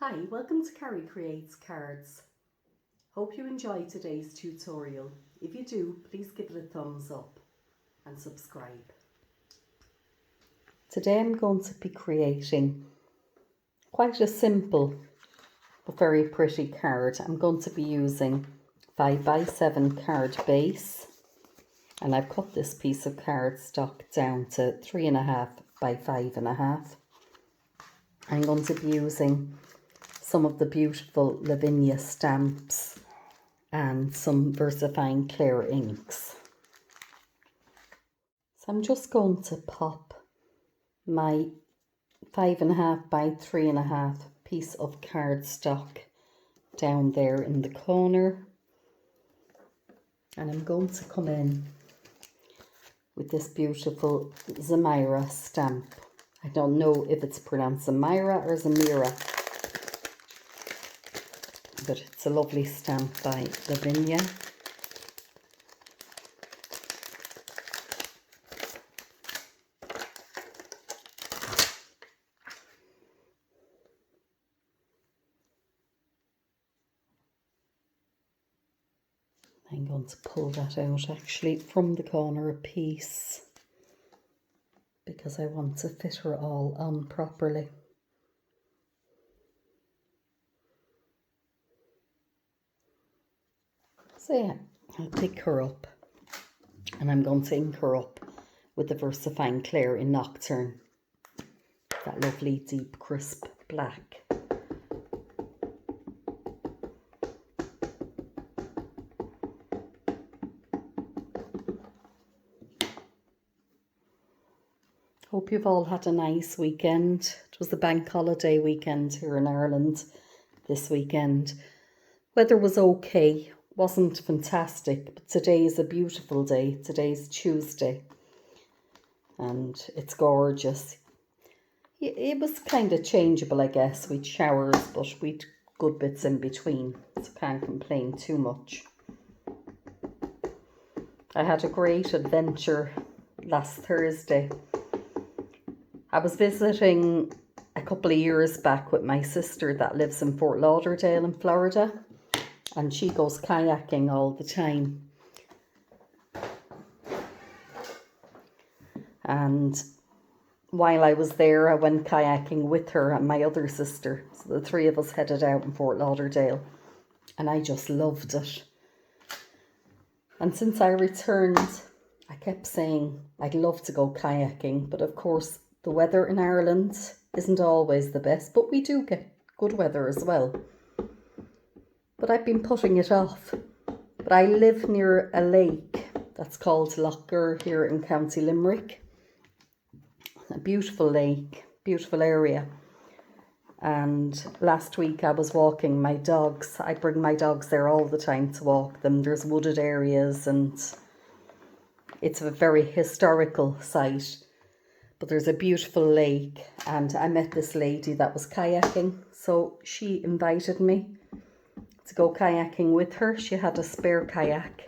Hi, welcome to Carrie Creates Cards. Hope you enjoyed today's tutorial. If you do, please give it a thumbs up and subscribe. Today I'm going to be creating quite a simple but very pretty card. I'm going to be using 5x7 card base, and I've cut this piece of cardstock down to 3.5 by 5.5. I'm going to be using some of the beautiful Lavinia Stamps and some Versfine Clair inks. So I'm just going to pop my 5.5 by 3.5 piece of cardstock down there in the corner, and I'm going to come in with this beautiful Zemira stamp. I don't know if it's pronounced Zemira or Zemira, but it's a lovely stamp by Lavinia. I'm going to pull that out actually from the corner a piece because I want to fit her all on properly. So yeah, I'll pick her up and I'm going to ink her up with the Versafine Clair in Nocturne. That lovely deep crisp black. Hope you've all had a nice weekend. It was the bank holiday weekend here in Ireland this weekend. Weather was okay, wasn't fantastic, but today is a beautiful day. Today's Tuesday and it's gorgeous. It was kind of changeable, I guess. We'd showers, but we'd good bits in between, so can't complain too much. I had a great adventure last Thursday. I was visiting a couple of years back with my sister that lives in Fort Lauderdale in Florida, and she goes kayaking all the time. And while I was there, I went kayaking with her and my other sister. So the three of us headed out in Fort Lauderdale, and I just loved it. And since I returned, I kept saying I'd love to go kayaking, but of course the weather in Ireland isn't always the best, but we do get good weather as well. But I've been putting it off. But I live near a lake that's called Loch here in County Limerick. A beautiful lake, beautiful area. And last week I was walking my dogs. I bring my dogs there all the time to walk them. There's wooded areas and it's a very historical site. But there's a beautiful lake, and I met this lady that was kayaking. So she invited me to go kayaking with her. She had a spare kayak.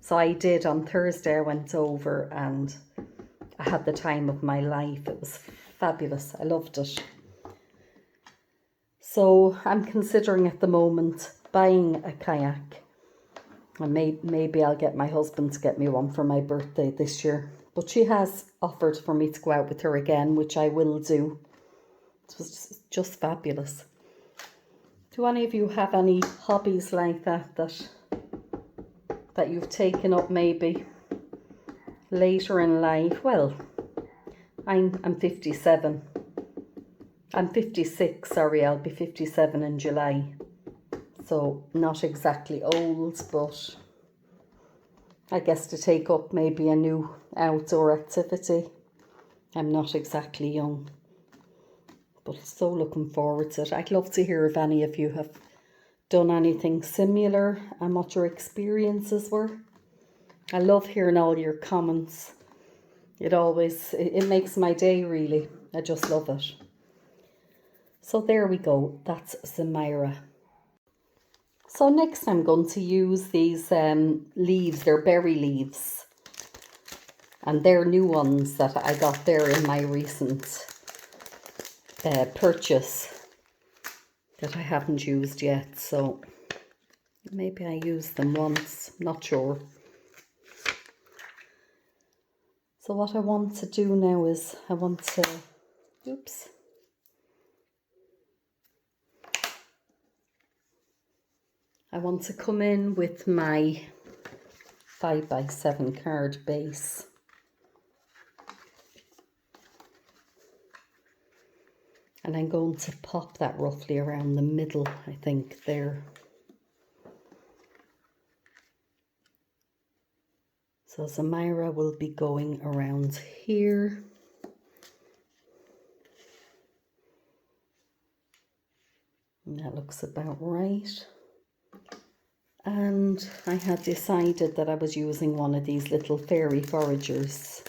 So I did. On Thursday I went over and I had the time of my life. It was fabulous. I loved it. So I'm considering at the moment buying a kayak. And maybe I'll get my husband to get me one for my birthday this year. But she has offered for me to go out with her again, which I will do. It was just fabulous. Do any of you have any hobbies like that you've taken up maybe later in life? Well, I'm 57. I'm 56, sorry, I'll be 57 in July. So not exactly old, but I guess to take up maybe a new outdoor activity. I'm not exactly young, but so looking forward to it. I'd love to hear if any of you have done anything similar and what your experiences were. I love hearing all your comments. It makes my day really. I just love it. So there we go. That's Zemira. So next I'm going to use these leaves. They're berry leaves. And they're new ones that I got there in my recent purchase. that I haven't used yet, so maybe I use them once, not sure. So what I want to do now is I want to, oops. I want to come in with my 5x7 card base. And I'm going to pop that roughly around the middle, I think, there. So Zemira will be going around here. And that looks about right. And I had decided that I was using one of these little Fairy Foragers.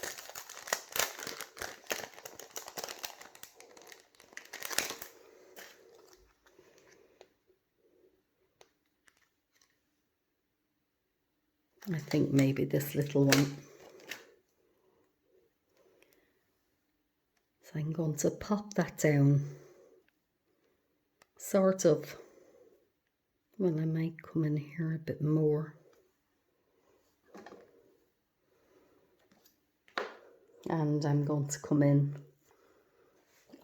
I think maybe this little one. So I'm going to pop that down. Sort of. Well, I might come in here a bit more. And I'm going to come in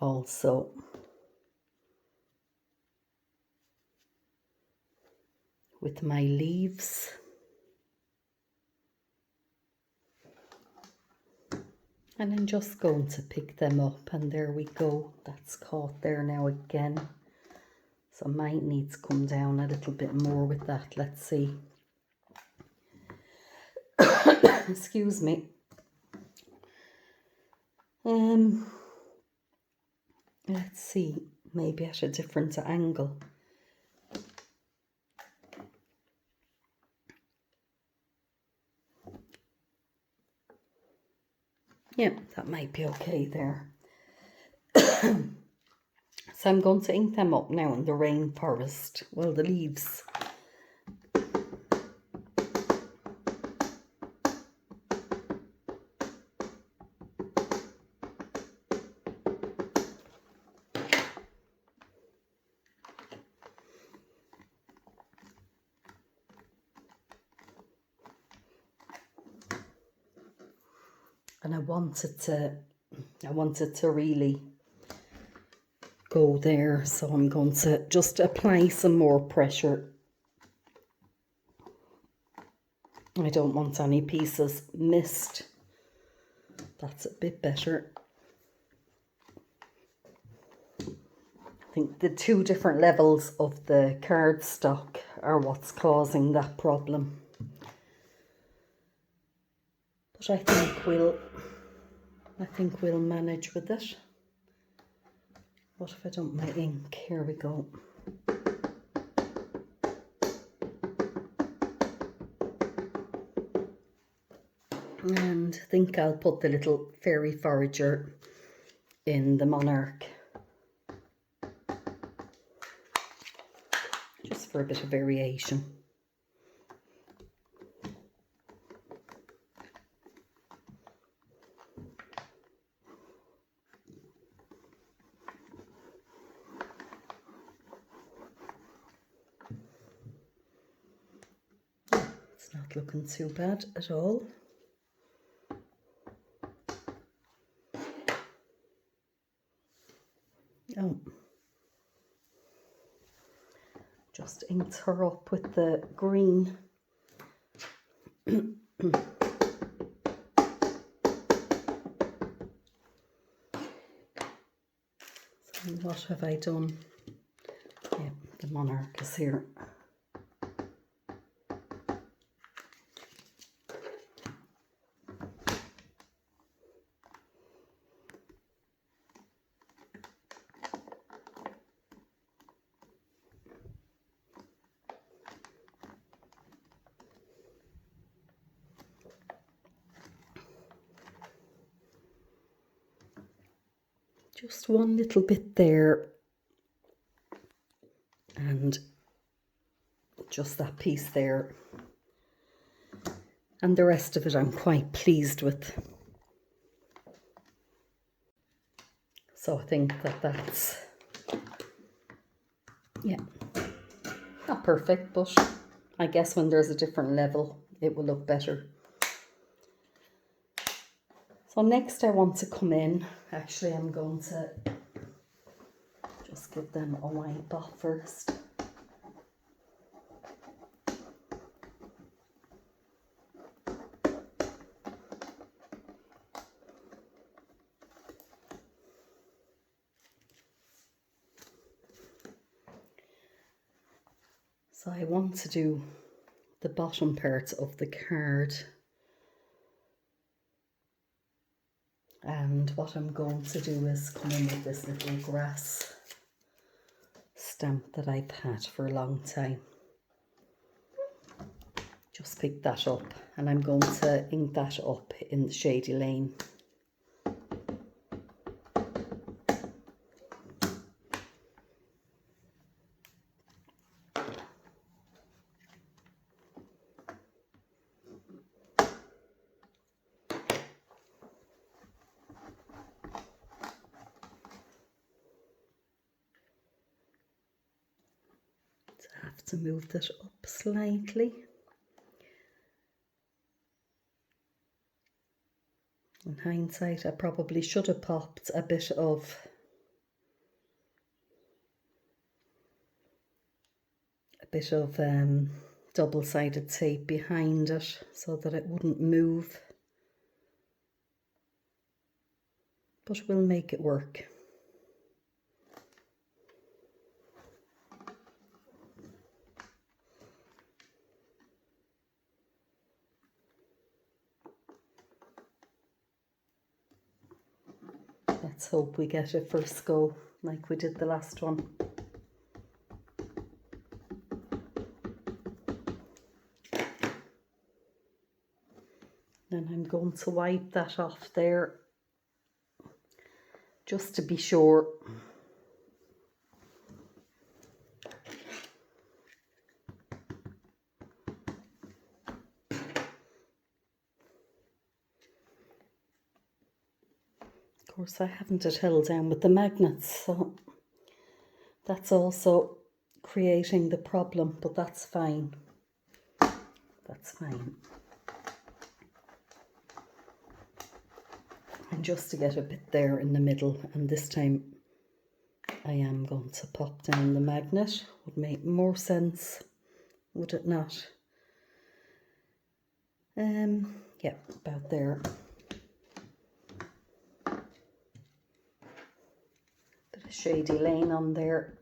also with my leaves. And I'm just going to pick them up, and there we go. That's caught there now again. So I might need to come down a little bit more with that. Let's see. Excuse me. Let's see. Maybe at a different angle. Yeah, that might be okay there. So I'm going to ink them up now in the rainforest. Well, the leaves. And I wanted to really go there, so I'm going to just apply some more pressure. I don't want any pieces missed. That's a bit better. I think the two different levels of the cardstock are what's causing that problem. But I think we'll manage with it. What if I dump my ink? Here we go. And I think I'll put the little Fairy Forager in the Monarch. Just for a bit of variation. It's not looking too bad at all. Oh, just inked her up with the green. So what have I done? Yeah, the Monarch is here. Just one little bit there, and just that piece there, and the rest of it I'm quite pleased with. So I think that's Yeah, not perfect, but I guess when there's a different level, it will look better. So next I want to come in, actually I'm going to just give them a wipe off first. So I want to do the bottom part of the card. And what I'm going to do is come in with this little grass stamp that I've had for a long time. Just pick that up and I'm going to ink that up in the Shady Lane. I have to move that up slightly. In hindsight, I probably should have popped a bit of double-sided tape behind it so that it wouldn't move. But we'll make it work. Let's hope we get it first go like we did the last one. Then I'm going to wipe that off there just to be sure. Of course, I haven't it held down with the magnets, so that's also creating the problem, but that's fine. That's fine. And just to get a bit there in the middle, and this time I am going to pop down the magnet. Would make more sense, would it not? Yeah, about there. Bit of Shady Lane on there.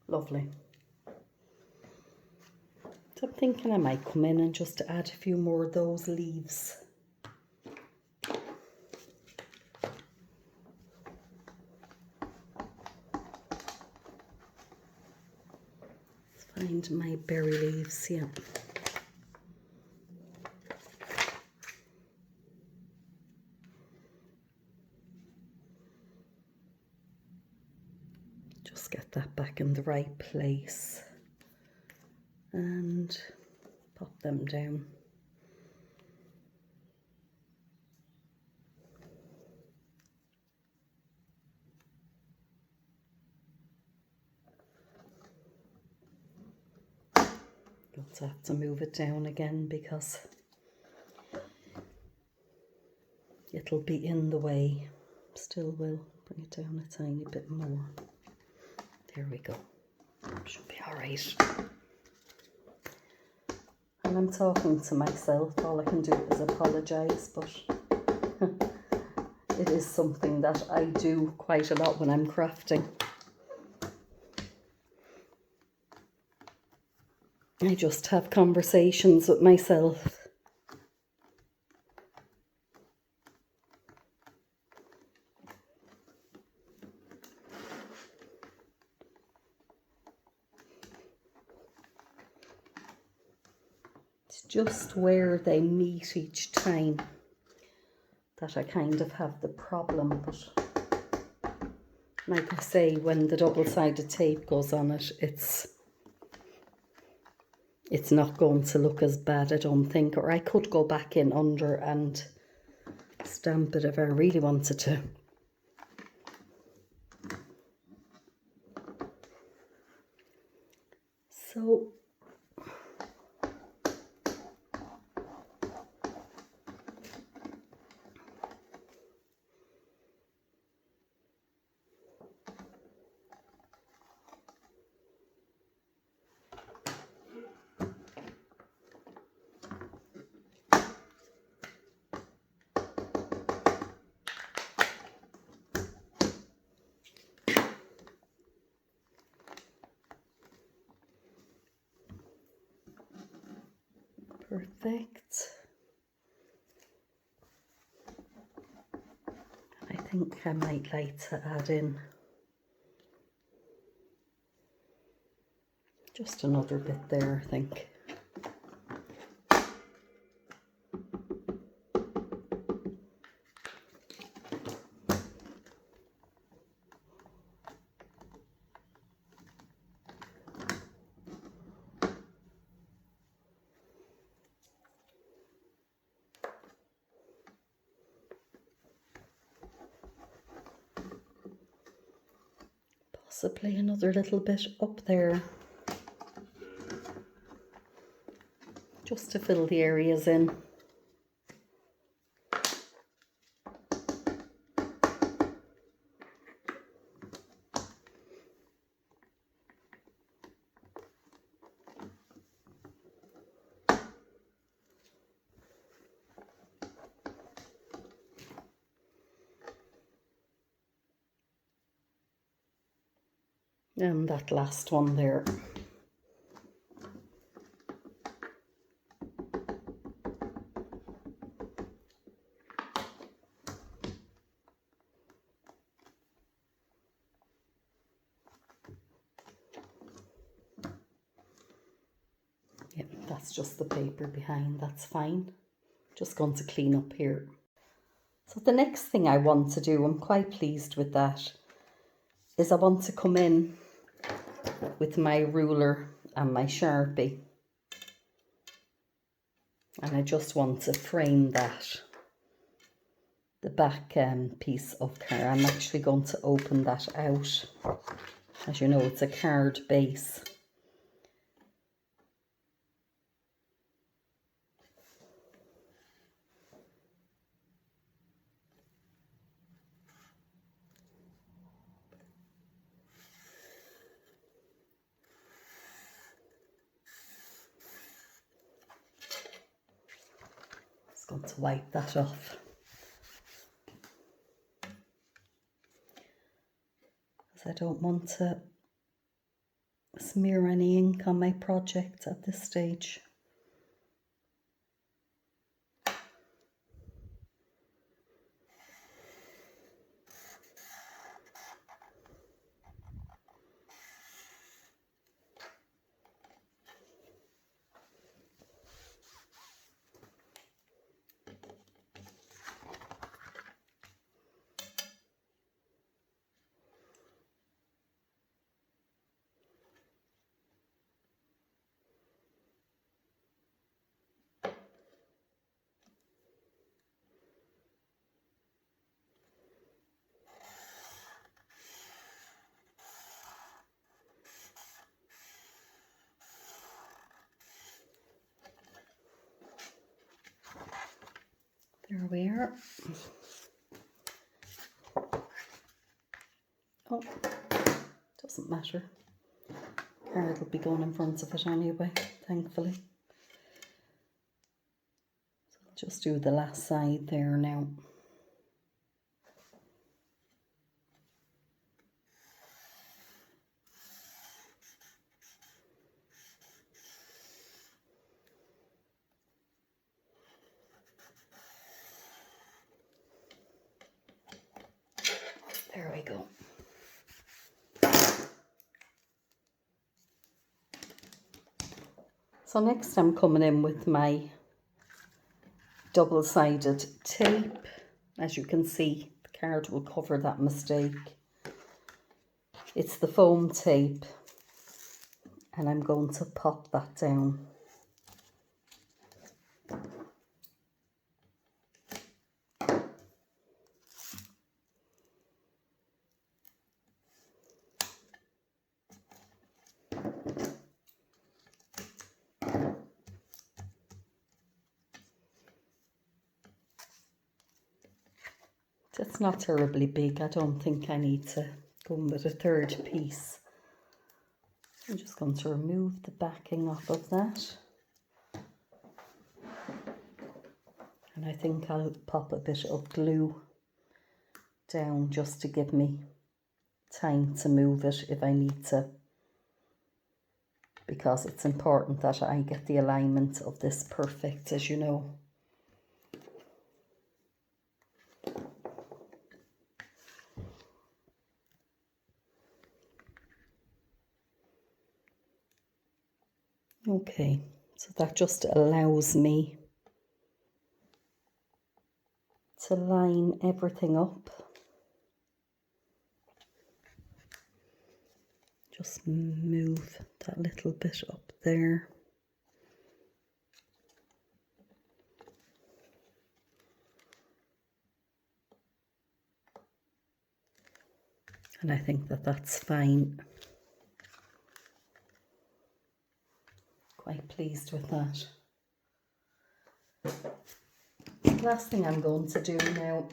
Lovely. So I'm thinking I might come in and just add a few more of those leaves. Let's find my berry leaves, yeah. Just get that back in the right place and pop them down. You'll have to move it down again because it'll be in the way. Still will. Bring it down a tiny bit more. There we go. Should be all right. And I'm talking to myself. All I can do is apologise, but it is something that I do quite a lot when I'm crafting. I just have conversations with myself. It's just where they meet each time that I kind of have the problem, but like I say, when the double-sided tape goes on it, it's not going to look as bad, I don't think. Or I could go back in under and stamp it if I really wanted to. So perfect. I think I might like to add in just another bit there, I think. Possibly another little bit up there, just to fill the areas in. And that last one there. Yeah, that's just the paper behind, that's fine. Just going to clean up here. So the next thing I want to do, I'm quite pleased with that, is I want to come in with my ruler and my Sharpie. And I just want to frame that, the back piece of card. I'm actually going to open that out. As you know, it's a card base. Just going to wipe that off. I don't want to smear any ink on my project at this stage. There we are. Oh, doesn't matter. Card will be going in front of it anyway, thankfully. So I'll just do the last side there now. There we go. So next I'm coming in with my double-sided tape. As you can see, the card will cover that mistake. It's the foam tape, and I'm going to pop that down. It's not terribly big. I don't think I need to go in with a third piece. I'm just going to remove the backing off of that. And I think I'll pop a bit of glue down just to give me time to move it if I need to, because it's important that I get the alignment of this perfect, as you know. Okay, so that just allows me to line everything up. Just move that little bit up there. And I think that that's fine. Quite pleased with that. The last thing I'm going to do now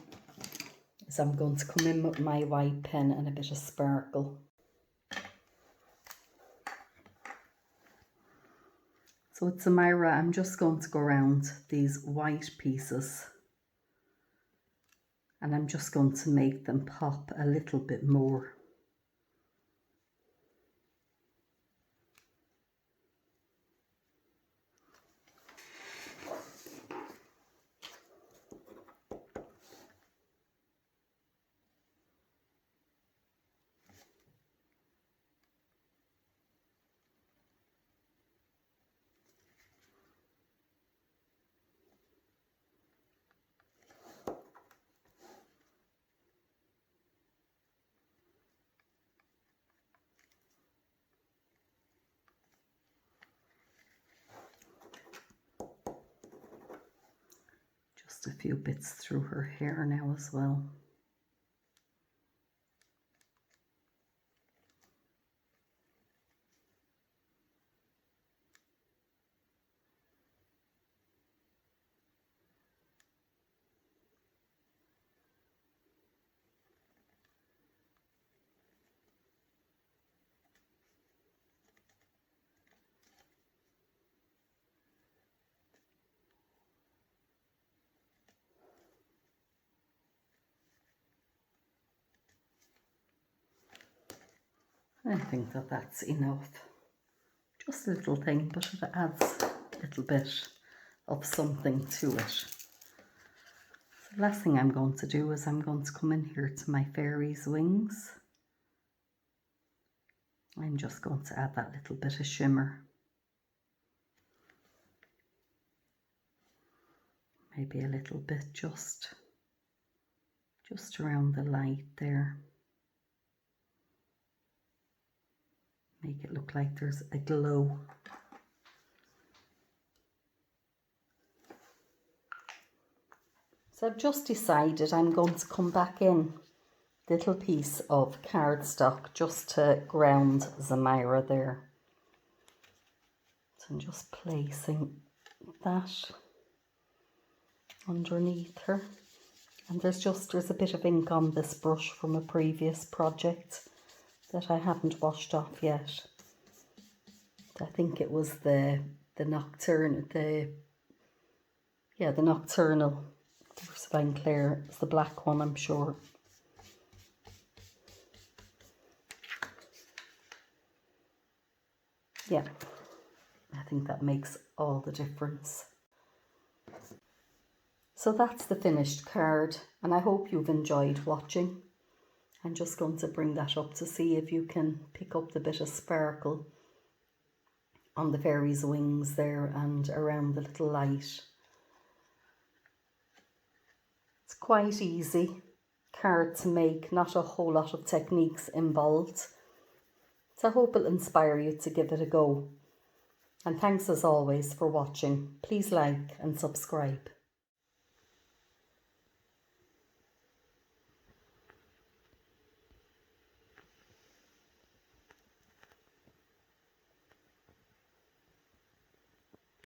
is I'm going to come in with my white pen and a bit of sparkle. So with Zemira, I'm just going to go around these white pieces and I'm just going to make them pop a little bit more. Just a few bits through her hair now as well. I think that that's enough. Just a little thing, but it adds a little bit of something to it. So the last thing I'm going to do is I'm going to come in here to my fairy's wings. I'm just going to add that little bit of shimmer. Maybe a little bit just around the light there. Make it look like there's a glow. So I've just decided I'm going to come back in little piece of cardstock just to ground Zemira there. So I'm just placing that underneath her. And there's a bit of ink on this brush from a previous project that I haven't washed off yet. I think it was the Nocturne, the Nocturnal Versfine Clair. It's the black one, I'm sure. Yeah, I think that makes all the difference. So that's the finished card, and I hope you've enjoyed watching. I'm just going to bring that up to see if you can pick up the bit of sparkle on the fairy's wings there and around the little light. It's quite easy card to make, not a whole lot of techniques involved. So I hope it'll inspire you to give it a go. And thanks as always for watching. Please like and subscribe.